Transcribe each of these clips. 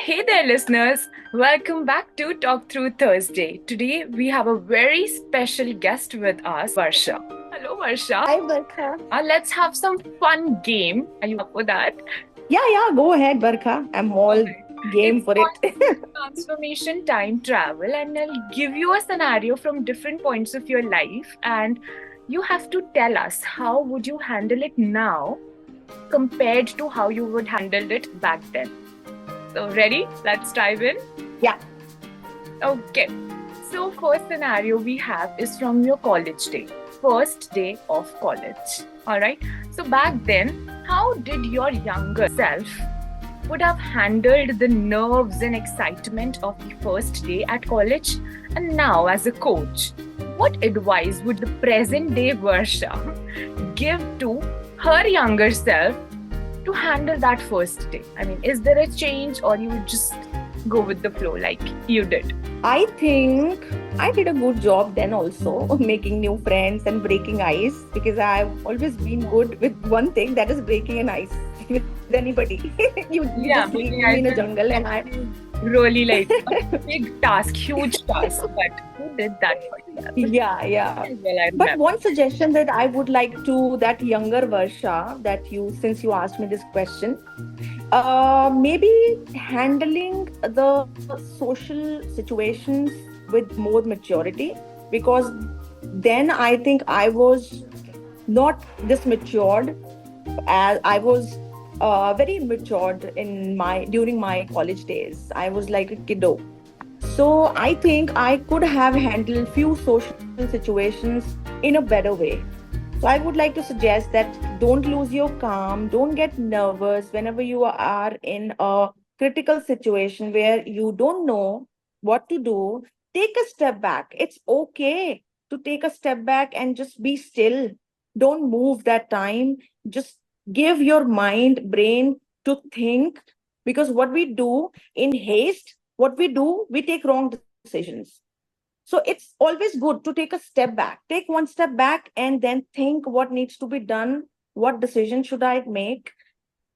Hey there, listeners. Welcome back to Talk Through Thursday. Today, we have a very special guest with us, Versha. Hello, Versha. Hi, Barkha. Let's have some fun game. Are you up for that? Yeah, go ahead, Barkha. I'm all Alright. game It's for it. called transformation time travel, and I'll give you a scenario from different points of your life, and you have to tell us how would you handle it now compared to how you would handle it back then. So, ready? Let's dive in. Yeah. Okay. So, first scenario we have is from your college day, first day of college. All right. So, back then, how did your younger self would have handled the nerves and excitement of the first day at college? And now, as a coach, what advice would the present day Versha give to her younger self to handle that first day? I mean, is there a change or you would just go with the flow like you did? I think I did a good job then also of making new friends and breaking ice because I've always been good with one thing, that is breaking an ice with anybody. you Yeah, just leave making me in ice a is jungle and I really like a big task, huge task, but who did that for you? yeah. Well, I But remember. one suggestion that I would like to that younger Varsha that you since you asked me this question, maybe handling the social situations with more maturity because then I think I was not this matured as I was very matured in my during my college days. I was like a kiddo. So I think I could have handled few social situations in a better way. So I would like to suggest that don't lose your calm, don't get nervous whenever you are in a critical situation where you don't know what to do. Take a step back. It's okay to take a step back and just be still. Don't move that time. Just give your mind, brain to think because what we do in haste, what we do, we take wrong decisions. So it's always good to take a step back. Take one step back and then think what needs to be done. What decision should I make?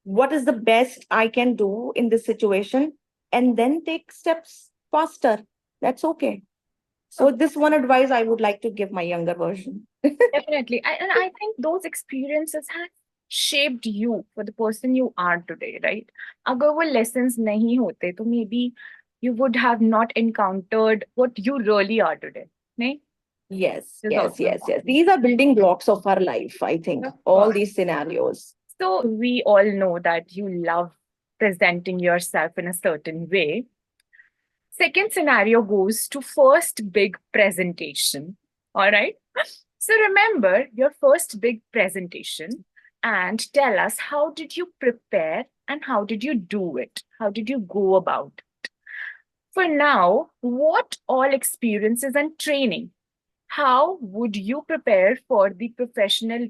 What is the best I can do in this situation? And then take steps faster. That's okay. So this one advice I would like to give my younger version. Definitely. And I think those experiences have shaped you for the person you are today, right? अगर वो lessons नहीं होते, तो maybe you would have not encountered what you really are today. नहीं? This is also Yes. important. These are building blocks of our life, I think. Of All course. these scenarios. So we all know that you love presenting yourself in a certain way. Second scenario goes to first big presentation. All right. So remember your first big presentation and tell us how did you prepare and how did you do it? How did you go about it? For now, what all experiences and training? How would you prepare for the professional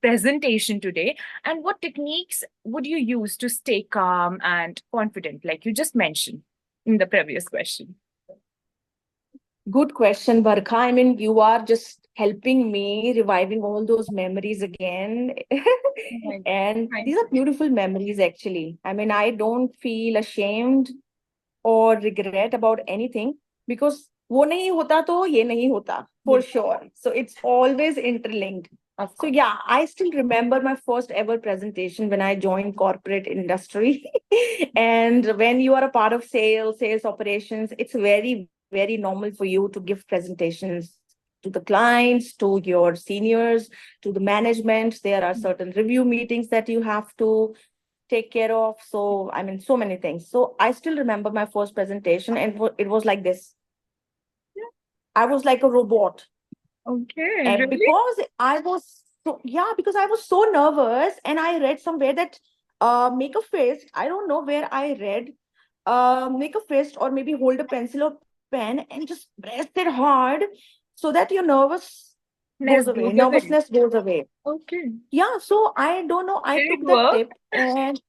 presentation today? And what techniques would you use to stay calm and confident, like you just mentioned in the previous question? Good question, Barkha. I mean, you are just helping me reviving all those memories again. Oh my God. And Thank these are beautiful memories, actually. I mean, I don't feel ashamed or regret about anything because वो नहीं होता तो ये नहीं होता you. for sure. So it's always interlinked. Of So course. yeah, I still remember my first ever presentation when I joined corporate industry. And when you are a part of sales operations, it's very normal for you to give presentations to the clients, to your seniors, to the management. There are certain review meetings that you have to take care of. So, I mean, so many things. So, I still remember my first presentation, and it was like this. I was like a robot. Okay, And really? because I was so nervous, and I read somewhere that make a fist. I don't know where I read, make a fist or maybe hold a pencil or pen and just press it hard so that your Let's go away. nervousness goes away. Okay. Yeah, so I don't know. I Did it took that work? tip and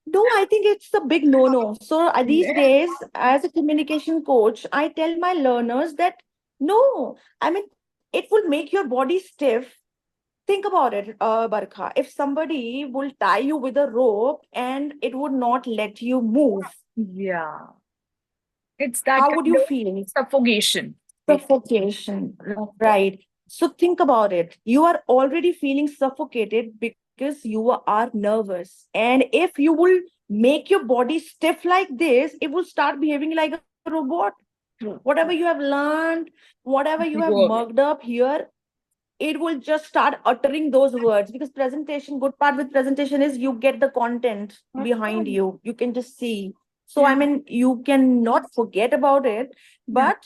no, I think it's a big no-no. So these Yeah. days, as a communication coach, I tell my learners that no, I mean, it will make your body stiff Think about it, Barkha. If somebody will tie you with a rope and it would not let you move, Yeah. It's that how would kind you of feel? suffocation. Suffocation, right? So think about it. You are already feeling suffocated because you are nervous. And if you will make your body stiff like this, it will start behaving like a robot. True. Whatever you have learned, whatever you have Work. mugged up here, it will just start uttering those words. Because presentation, good part with presentation is you get the content Of behind course. you. You can just see. So, Yeah. I mean, you cannot forget about it. Yeah. But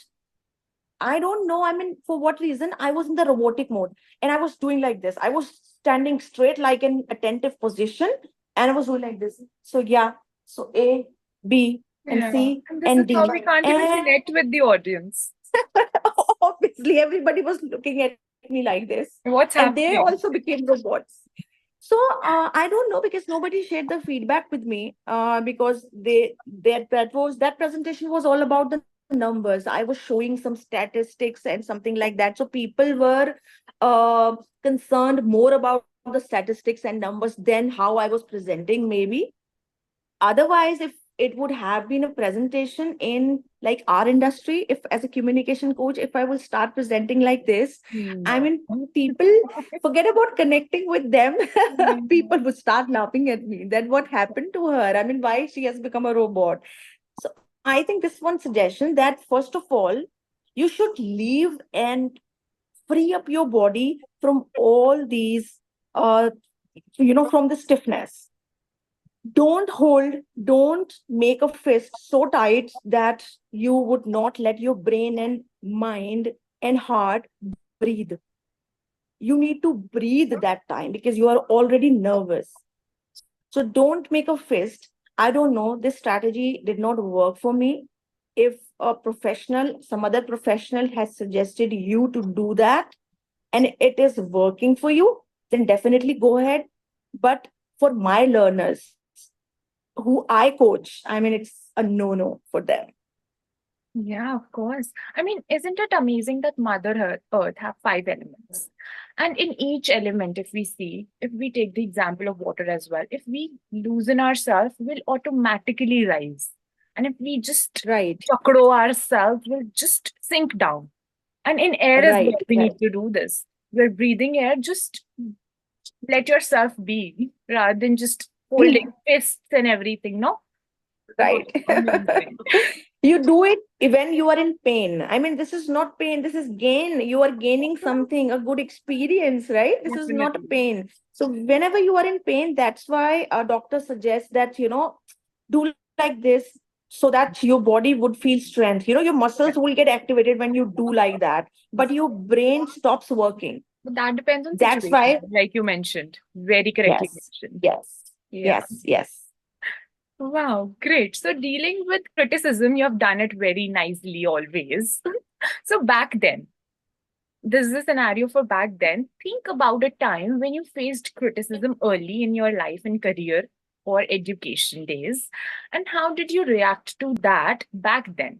I don't know. I mean, for what reason? I was in the robotic mode and I was doing like this. I was standing straight, like in attentive position, and I was doing like this. So, yeah. So, A, B, and Yeah. C, And this is and how D. we can't even And connect with the audience. obviously, everybody was looking at me like this. What's And they also happening? became robots. So I don't know because nobody shared the feedback with me because that presentation was all about the numbers. I was showing some statistics and something like that. So people were concerned more about the statistics and numbers than how I was presenting. Maybe otherwise, if it would have been a presentation in like our industry, if as a communication coach, if I will start presenting like this, I No. mean, people forget about connecting with them. People would start laughing at me. Then what happened to her? I mean, why she has become a robot? So I think this one suggestion that first of all, you should leave and free up your body from all these, uh, from the stiffness. Don't make a fist so tight that you would not let your brain and mind and heart breathe. You need to breathe that time because you are already nervous. So don't make a fist. I don't know, this strategy did not work for me. If a professional, some other professional has suggested you to do that and it is working for you, then definitely go ahead. But for my learners who I coach, I mean, it's a no-no for them. Yeah, of course. I mean, isn't it amazing that Mother Earth have five elements? And in each element, if we see, if we take the example of water as well, if we loosen ourselves, we'll automatically rise. And if we just Right, chakro ourselves, we'll just sink down. And in air as well, right, we right, need to do this. We're breathing air, just let yourself be rather than just holding fists and everything. No? Wow, right. amazing. You do it when you are in pain. I mean, this is not pain, this is gain. You are gaining something, a good experience, right? This is not a Definitely. pain. So, whenever you are in pain, that's why a doctor suggests that, do like this so that your body would feel strength. Your muscles Yeah. will get activated when you do like that, but your brain stops working. But that depends on That's situation, why, like you mentioned. Very correctly yes, mentioned. yes, Yeah. yes, yes. Wow, great. So dealing with criticism, you have done it very nicely always. So back then, this is a scenario for back then. Think about a time when you faced criticism early in your life and career or education days. And how did you react to that back then?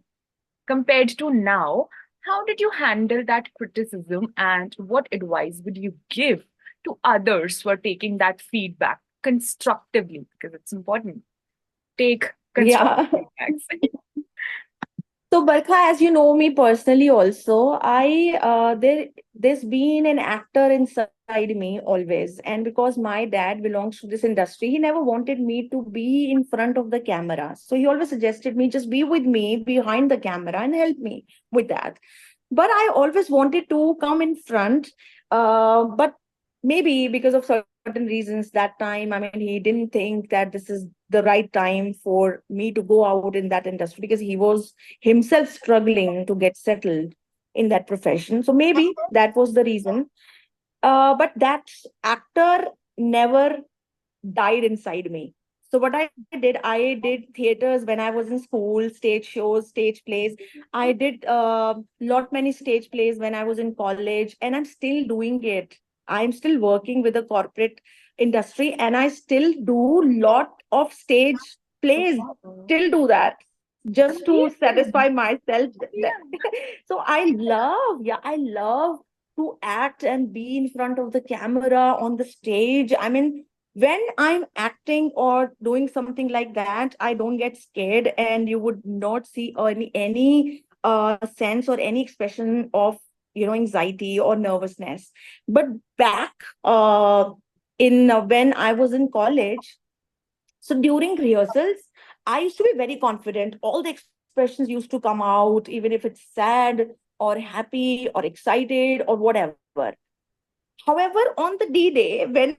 Compared to now, how did you handle that criticism and what advice would you give to others who are taking that feedback constructively? Because it's important. Take constructive Yeah. feedbacks. So Barkha, as you know me personally also, there's been an actor inside me always. And because my dad belongs to this industry, he never wanted me to be in front of the camera. So he always suggested me just be with me behind the camera and help me with that. But I always wanted to come in front. But maybe because of certain reasons that time, I mean, he didn't think that this is the right time for me to go out in that industry because he was himself struggling to get settled in that profession. So maybe that was the reason. But that actor never died inside me. So what I did theaters when I was in school, stage shows, stage plays. I did lot many stage plays when I was in college, and I'm still doing it. I'm still working with the corporate industry, and I still do lot of stage plays. Wow. Still do that just to satisfy Amazing. myself. Yeah. So I love, yeah, I love to act and be in front of the camera on the stage. I mean, when I'm acting or doing something like that, I don't get scared, and you would not see any sense or any expression of anxiety or nervousness. But back in when I was in college, so during rehearsals, I used to be very confident. All the expressions used to come out, even if it's sad or happy or excited or whatever. However, on the D day, when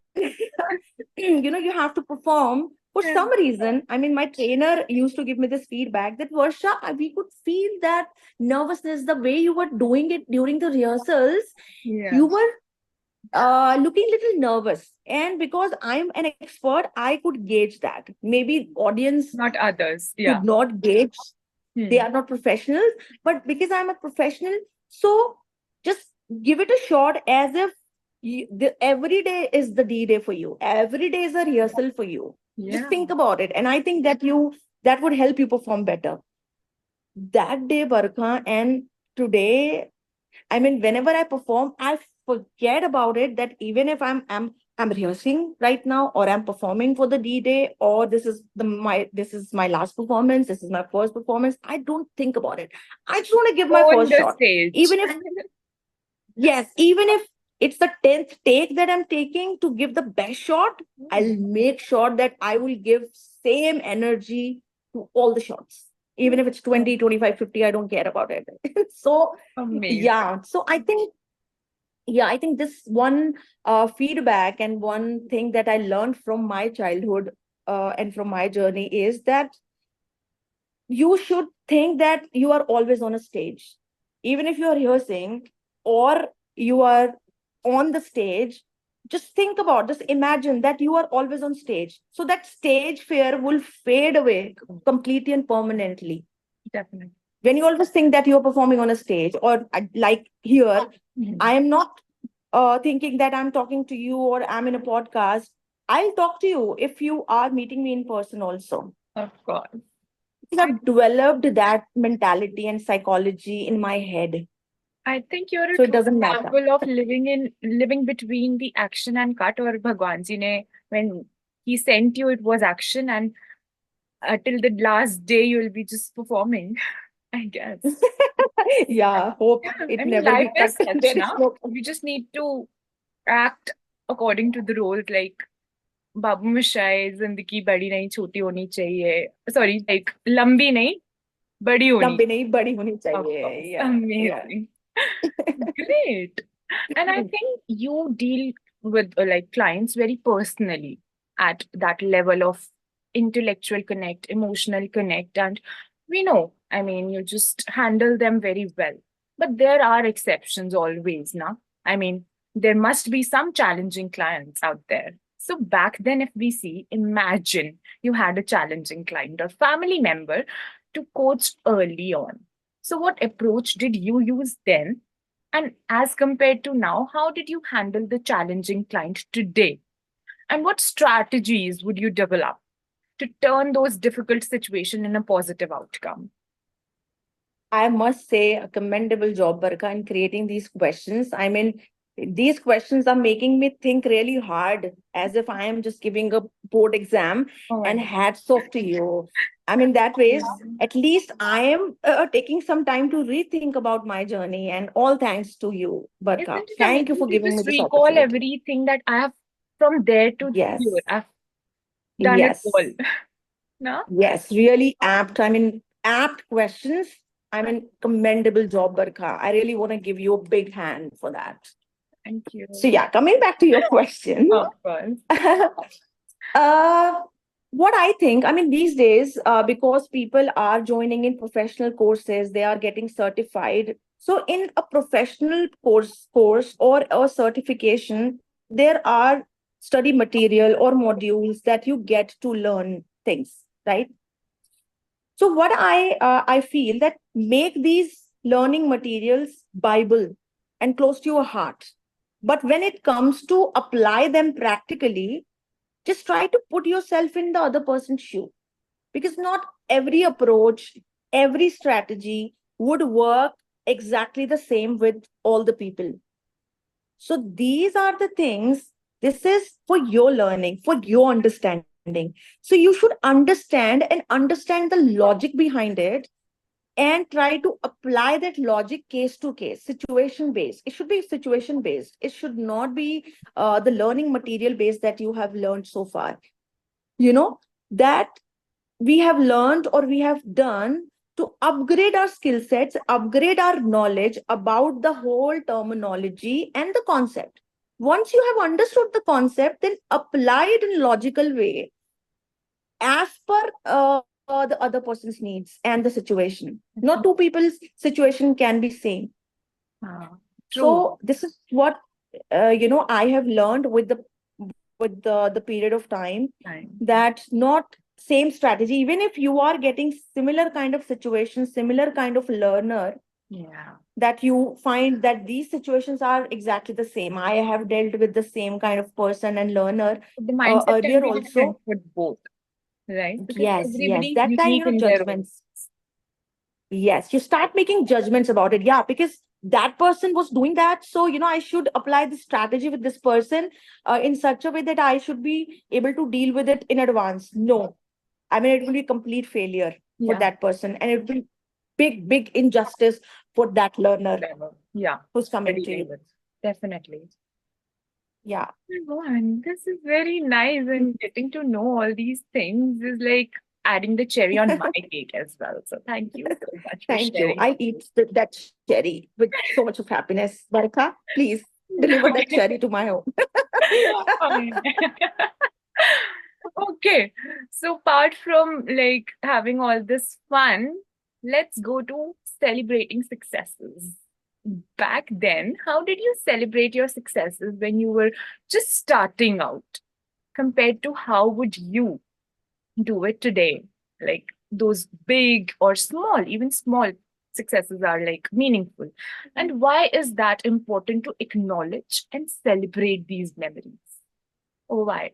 you have to perform, for some Yeah. reason, I mean, my trainer used to give me this feedback that Varsha, we could feel that nervousness, the way you were doing it during the rehearsals. Yeah. You were looking little nervous, and because I'm an expert, I could gauge that. Maybe audience Not others. could Yeah. not gauge, they Hmm. are not professionals, but because I'm a professional, so just give it a shot, as if every day is the D day for you, every day is a rehearsal for you. Just Yeah. think about it, and I think that would help you perform better. That day, Barkha, and today, I mean, whenever I perform, I forget about it. That even if I'm rehearsing right now, or I'm performing for the D day, or this is my last performance, this is my first performance, I don't think about it. I just want to give my On first the shot. stage. Even if Yes, even if it's the 10th take that I'm taking to give the best shot, I'll make sure that I will give same energy to all the shots. Even if it's 20, 25, 50, I don't care about it. So, Amazing. yeah. So I think this one feedback and one thing that I learned from my childhood and from my journey is that you should think that you are always on a stage. Even if you are rehearsing or you are on the stage, just imagine that you are always on stage. So that stage fear will fade away completely and permanently. Definitely. When you always think that you're performing on a stage, or like here, Mhm. I am not thinking that I'm talking to you or I'm in a podcast. I'll talk to you if you are meeting me in person also. Of course. Because I I've developed that mentality and psychology in my head. I think you're a So it true doesn't matter. example of living between the action and cut. Or Bhagwan ji ne, when he sent you, it was action, and till the last day you'll be just performing. I guess. Yeah, hope Yeah. it I mean, never life be cut. is such There is now. no. We just need to act according to the roles. Like बाबू मोशाय जिंदगी बड़ी नहीं छोटी होनी चाहिए. Sorry, like लंबी नहीं बड़ी होनी. लंबी नहीं बड़ी होनी Of चाहिए. course. Yeah, Amazing. Great. And I yeah. think you deal with like clients very personally at that level of intellectual connect, emotional connect. And we know, I mean, you just handle them very well. But there are exceptions always, na? I mean, there must be some challenging clients out there. So back then, if we see, imagine you had a challenging client or family member to coach early on. So, what approach did you use then? And as compared to now, how did you handle the challenging client today? And what strategies would you develop to turn those difficult situations in a positive outcome? I must say a commendable job, Barka, in creating these questions. I mean, these questions are making me think really hard, as if I am just giving a board exam. Oh my And God. hats off to you. I mean, that ways, Yeah. at least I am taking some time to rethink about my journey. And all thanks to you, Barka. Isn't it Thank you amazing for to giving me just this recall opportunity. everything that I have from there to here? Yes, I've done it all. yes, No? yes. Really apt. I mean, apt questions. I mean, commendable job, Barka. I really want to give you a big hand for that. Thank So you. yeah, coming back to your question, Of course. uh, what I think, I mean, these days, because people are joining in professional courses, they are getting certified. So in a professional course or a certification, there are study material or modules that you get to learn things, right? So what I feel that make these learning materials Bible and close to your heart. But when it comes to apply them practically, just try to put yourself in the other person's shoe, because not every approach, every strategy would work exactly the same with all the people. So these are the things, this is for your learning, for your understanding. So you should understand the logic behind it, and try to apply that logic case to case, situation based. It should be situation based. It should not be the learning material based that you have learned so far. You know, that we have learned or we have done to upgrade our skill sets, upgrade our knowledge about the whole terminology and the concept. Once you have understood the concept, then apply it in a logical way as per the other person's needs and the situation. Not two people's situation can be same. Ah, true. So this is what I have learned with the period of time, Time. that not same strategy, even if you are getting similar kind of situation, similar kind of learner, Yeah. that you find that these situations are exactly the same. I have dealt with the same kind of person and learner The mindset can earlier be different also. for both, right? Because Yes, everybody is that time, unique in their own. judgments. Yes, you start making judgments about it. Yeah, because that person was doing that. So, I should apply this strategy with this person in such a way that I should be able to deal with it in advance. No, I mean, it will be complete failure for Yeah. that person. And it will be big injustice for that learner Whatever. Yeah. who's We're coming to dealing you. with. Definitely. Yeah. Oh, and this is very nice, and getting to know all these things is like adding the cherry on my cake as well. So thank you so much for Thank you. sharing. I eat that cherry with so much of happiness. Barkha, please deliver that cherry to my home. Fine. Okay. So apart from like having all this fun, let's go to celebrating successes. Back then, how did you celebrate your successes when you were just starting out compared to how would you do it today? Like those big or small, even small successes are like meaningful. And why is that important to acknowledge and celebrate these memories? Oh, why?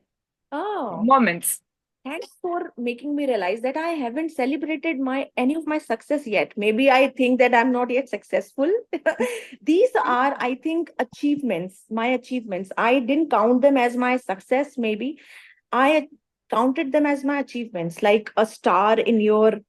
Oh, Moments. thanks for making me realize that I haven't celebrated my any of my success yet. Maybe I think that I'm not yet successful. These are, I think, achievements, my achievements. I didn't count them as my success, maybe. I counted them as my achievements, like a star in your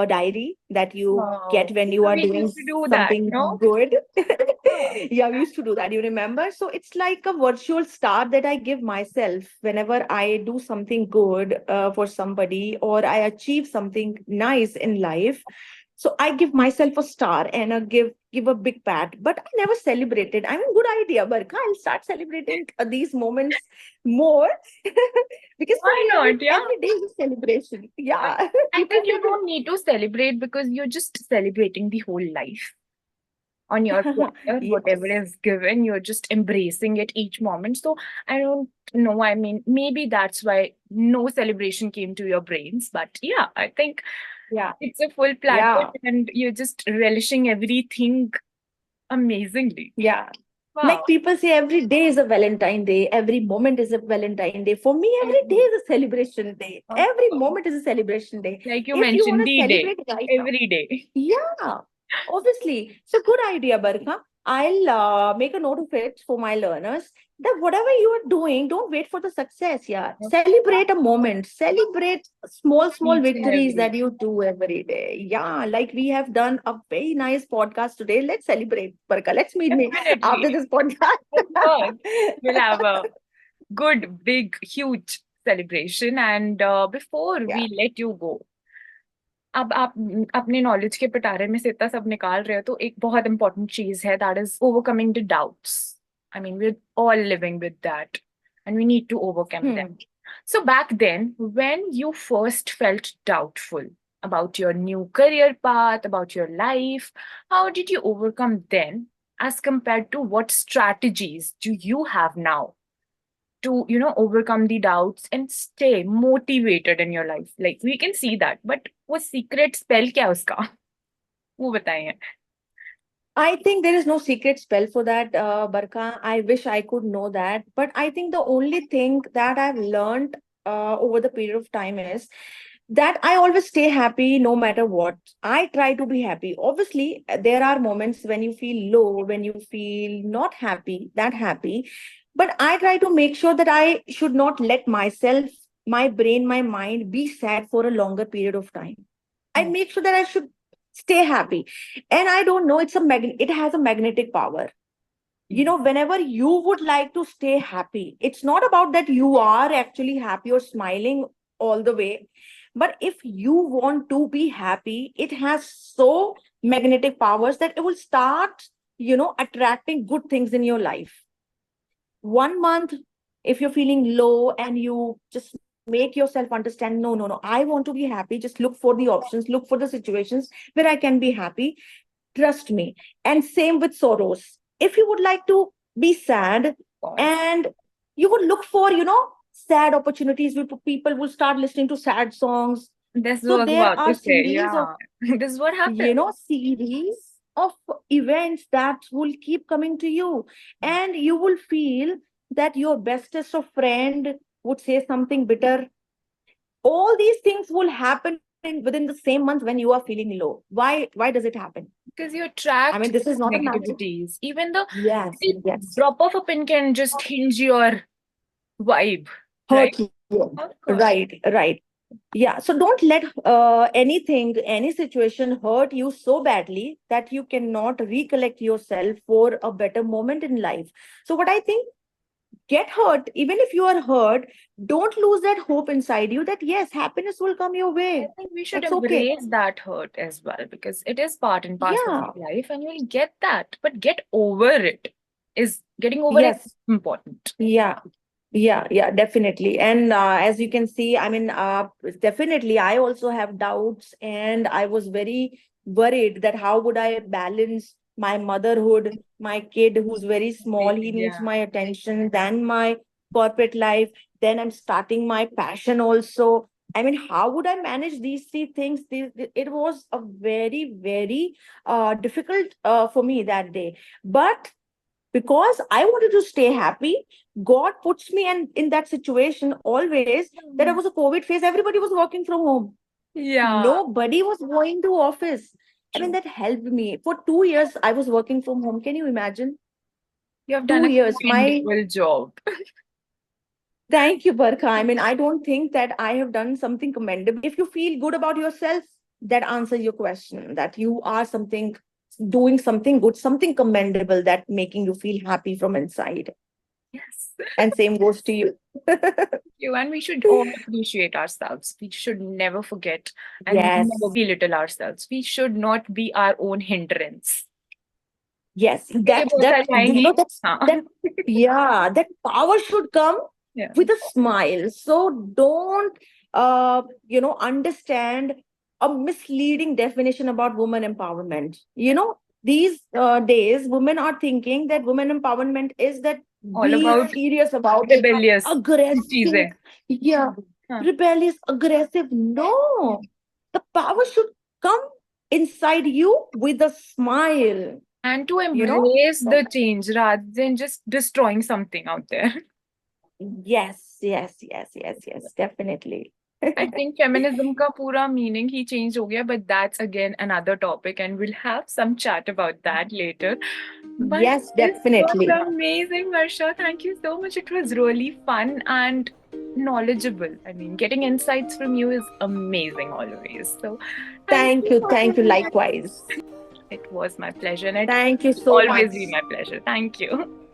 diary that you get Oh, when you are we doing used to do that, something no? good. Yeah. Yeah, we used to do that. You remember? So it's like a virtual star that I give myself whenever I do something good for somebody, or I achieve something nice in life. So I give myself a star and give a big pat, but I never celebrated. I mean, good idea, Barkha. I'll start celebrating these moments more because for Why me, not? Yeah. every day is a celebration. I Yeah, I think you don't need to celebrate because you're just celebrating the whole life on your platter, whatever yes, is given, you're just embracing it each moment. So I don't know. I mean, maybe that's why no celebration came to your brains. But yeah, I think yeah, it's a full platter yeah. and you're just relishing everything amazingly. Yeah. Wow. Like people say, every day is a Valentine Day, every moment is a Valentine Day. For me, every day is a celebration day. Every moment is a celebration day. Like you If you mentioned, want to the day, celebrate right now, every day. yeah, obviously. So good idea, Barkha. I'll make a note of it for my learners that whatever you are doing, don't wait for the success. Yeah, Of course, celebrate a moment, celebrate small each and victories every that you do every day. Yeah, like we have done a very nice podcast today. Let's celebrate, Barkha. Let's meet me definitely. after this podcast. Of course, we'll have a good, big, huge celebration. And before Yeah. we let you go, अब आप अपने knowledge के पिटारे में से इतना सब निकाल रहे हो तो एक बहुत इंपॉर्टेंट चीज है that is overcoming the doubts I mean we all living with that and we need to overcome Hmm. Them so back then when you first felt doubtful about your new career path about your life how did you overcome then as compared to what strategies do you have now to overcome the doubts and stay motivated in your life like we can see that but वो secret spell क्या है उसका वो बताइए I think there is no secret spell for that, Barkha. I wish I could know that. But I think the only thing that I've learned over the period of time is that I always stay happy no matter what. I try to be happy. Obviously, there are moments when you feel low, when you feel not happy, that happy. But I try to make sure that I should not let myself, my brain, my mind be sad for a longer period of time. I Mm. make sure that I should stay happy. And I don't know, it has a magnetic power. Whenever you would like to stay happy, it's not about that you are actually happy or smiling all the way, but if you want to be happy, it has so magnetic powers that it will start attracting good things in your life. 1 month, if you're feeling low and you just make yourself understand, no, no, no, I want to be happy, just look for the options, look for the situations where I can be happy. Trust me. And same with sorrows. If you would like to be sad, Course. and you would look for, sad opportunities, where people will start listening to sad songs. This So was there about are to say, series of, yeah. This is what happened. series of events that will keep coming to you. And you will feel that your bestest of friend would say something bitter. All these things will happen within the same month when you are feeling low. Why does it happen? Because you I mean, attract this is not a magic. negativities. Even the Yes, a yes. drop of a pin can just hinge your vibe, right? Hurt you. Of course. Right, right. Yeah. So don't let anything, any situation hurt you so badly that you cannot recollect yourself for a better moment in life. So, what I think, get hurt, even if you are hurt, don't lose that hope inside you that yes, happiness will come your I way. think we should It's okay. embrace that hurt as well because it is part and parcel of Yeah. life and you'll get that. But get over it. Is getting over it Yes. important? Yeah. Yeah, definitely. And as you can see, I mean, definitely, I also have doubts, and I was very worried that how would I balance my motherhood, my kid who's very small, he needs Yeah. my attention, then my corporate life, then I'm starting my passion also. I mean, how would I manage these three things? It was a very, very difficult for me that day. But because I wanted to stay happy, God puts me in that situation always. That it was a COVID phase, everybody was working from home. Yeah, Nobody was going to office. I mean, true. that helped me. For 2 years, I was working from home. Can you imagine? You have done two a years. commendable job. Thank you, Barkha. I mean, I don't think that I have done something commendable. If you feel good about yourself, that answers your question, that you are doing something good, something commendable, that making you feel happy from inside. Yes. And same goes to you. You and we should all appreciate ourselves. We should never forget and never Yes, belittle ourselves. We should not be our own hindrance. yes. ये बोलता है जाएंगे हाँ That yeah, that power should come yeah with a smile. So don't understand a misleading definition about woman empowerment. These days women are thinking that women empowerment is that all be about serious about it, rebellious aggressive, चीजें yeah, हाँ. rebellious, aggressive. No, the power should come inside you with a smile. And to you know embrace the change rather than just destroying something out there. Yes, yes, yes, yes, yes, definitely. I think feminism का पूरा meaning ही change हो गया, but that's again another topic, and we'll have some chat about that later. But Yes, this was definitely. amazing, Varsha. Thank you so much. It was really fun and knowledgeable. I mean, getting insights from you is amazing always. So, thank Thank you you. for Thank you. being Likewise. here. It was my pleasure, and it Thank you will so always much. be my pleasure. Thank you.